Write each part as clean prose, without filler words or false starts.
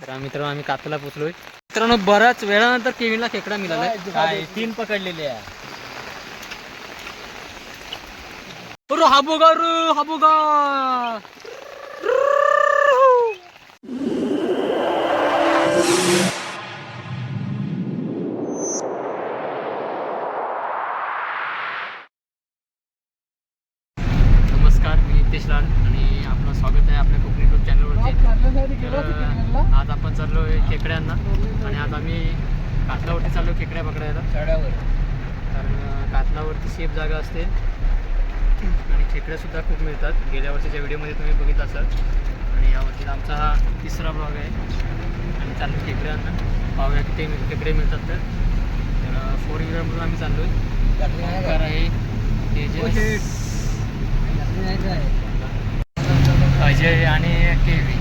तर आम्ही कातला पोचलोय मित्रांनो. बऱ्याच वेळानंतर केविनला खेकडा मिळाला. काय 3 पकडलेले आहे. हा बघा रे, हा बघा. नमस्कार, मी नितेश लाड आणि आपलं स्वागत आहे आपल्या कोकणी यूट्यूब चॅनलवरती. आज आपण चाललो आहे खेकड्यांना आणि आज आम्ही कातलावरती चाललो खेकड्या पकडायला चढावर. कारण कातलावरती सेफ जागा असते आणि खेकड्यासुद्धा खूप मिळतात. गेल्या वर्षीच्या व्हिडिओमध्ये तुम्ही बघितलं असाल. आणि यावर्षीचा आमचा हा तिसरा ब्लॉग आहे आणि चाललो खेकड्यांना. पाहूया किती खेकडे मिळतात. तर 4 व्हीलरमधून आम्ही चाललो आहे. तेजस, अजय आणि केवी.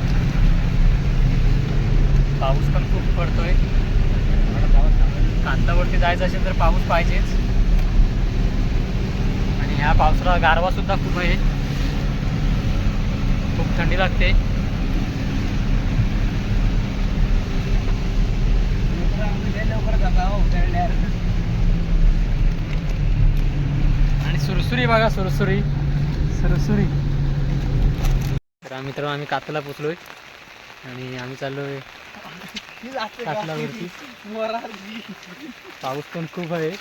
पाऊस पण खूप पडतोय. कातलावरती जायचं असेल तर पाऊस पाहिजेच आणि ह्या पावसाला गारवा सुद्धा खूप आहे. खूप थंडी लागते. आणि सुरसुरी बघा, सुरसुरी. तर मित्रांनो आम्ही कातला पोचलोय आणि आम्ही चाललोय कातलावरती. पाऊस पण खूप आहे.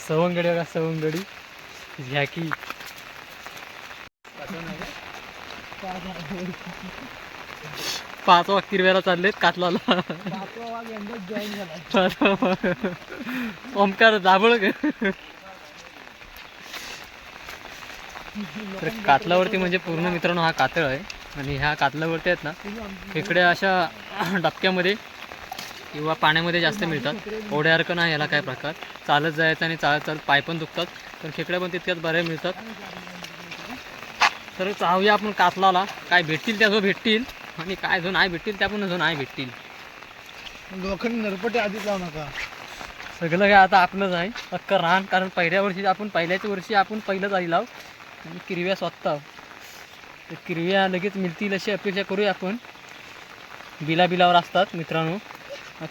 सवंगडी बघा, सवंगडी झॅकी. 5 किरव्याला चाललेत कातलाला. ओमकार दाबळ. तर कातलावरती म्हणजे पूर्ण मित्रांनो हा कातळ आहे आणि ह्या कातलावरती आहेत ना खेकड्या अशा डबक्यामध्ये किंवा पाण्यामध्ये जास्त मिळतात. ओढ्यासारखं नाही याला काय प्रकार. चालत जायचं आणि चालत पाय पण दुखतात, पण खेकड्या पण तितक्याच बऱ्या मिळतात. तर चाहूया आपण कातलाला. काय भेटतील त्या जो भेटतील आणि काय जो नाही भेटतील त्या पण जो नाही भेटतील. लोखंड नरपटे आधीच लावू नका. सगळं काय आता आपलंच आहे अक्का रान. कारण पहिल्याच वर्षी आपण पहिलंच आधी लाव आणि किरव्या स्वतः. तर किरव्या लगेच मिळतील अशी अपेक्षा करूया आपण. बिलावर असतात मित्रांनो.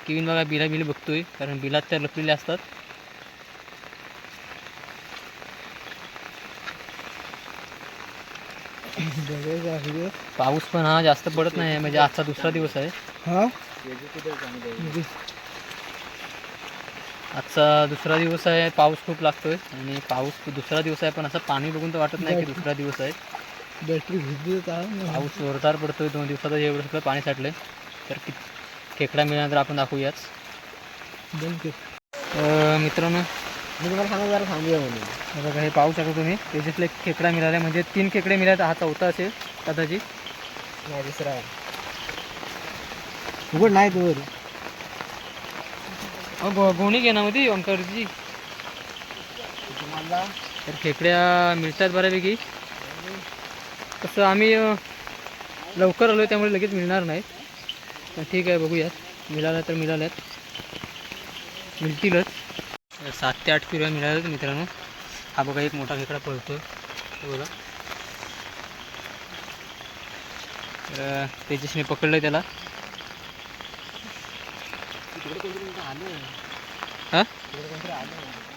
केविन बघा बिला बघतोय कारण बिलात त्या लपलेल्या असतात. पाऊस पण हा जास्त पडत नाही म्हणजे आजचा दुसरा दिवस आहे. आजचा दुसरा दिवस आहे. पाऊस खूप लागतोय आणि पाऊस दुसरा दिवस आहे पण असं पाणी बघून तर वाटत नाही की दुसरा दिवस आहे. बॅटरी भिजली. पाऊस जोरदार पडतोय. 2 दिवसात एवढं सगळं पाणी साठलंय. तर खेकडा मिळाल्यानंतर आपण दाखवूयाच. मित्रांनो मी तुम्हाला सांगूया म्हणून बघा हे पाहू शकता तुम्ही. त्याच्यातले खेकडा मिळाला म्हणजे 3 खेकडे मिळाले. हा चौथा असेल कदाचित. नाही दुसरा उघड नाही तू. गोणी घे ना मध्ये ओंकारची. तुम्हाला तर खेकड्या मिळतात बऱ्यापैकी. तसं आम्ही लवकर आलो त्यामुळे लगेच मिळणार नाही, पण ठीक आहे बघूयात. मिळाल्या तर मिळाल्यात, मिळतीलच. 7 ते 8 किलो मिळाल्यात मित्रांनो. हा बघा एक मोठा खेकडा पळतोय बघा. तर तेजसने पकडलं त्याला. हां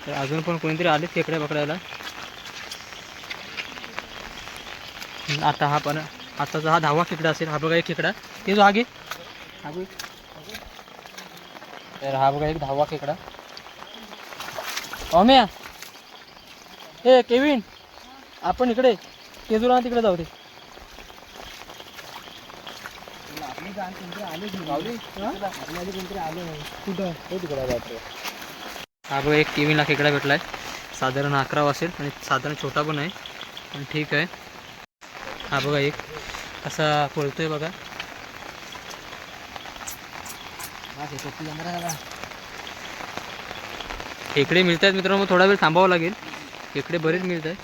तर अजून पण कोणीतरी आले खेकड्या पकडायला. आता आताचा हा 10वा खेकडा असेल. हा बघा एक खेकडा. ते जो आगे तर हा बघा एक 10वा खेकडा. ओम्या ए केविन आपण इकडे केजुरा तिकडे जाऊ दे. हा बघा एक केविनला खेकडा भेटलाय. साधारण 11 असेल आणि साधारण छोटा पण आहे, पण ठीक आहे. हा बघा एक असा पळतोय बघा. खेकडे मिळत आहेत मित्रांनो. थोडा वेळ थांबावं लागेल. खेकडे बरेच मिळत आहेत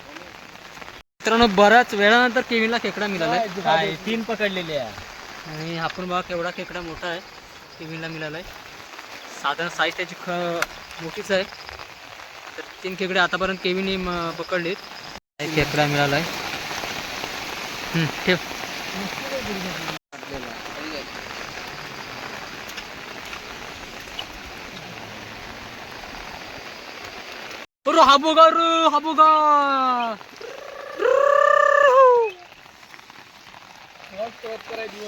मित्रांनो. बऱ्याच वेळानंतर केविनला खेकडा मिळाला. काय 3 पकडलेले आहे आणि आपण बघा केवढा खेकडा मोठा आहे केविनला मिळालाय. साधारण साईज त्याची मोठीच आहे. तर 3 खेकडे आतापर्यंत केविनने पकडलेत. एक खेकडा मिळालाय. ठेव. अरे हा बघा रे, हा बघा. करायची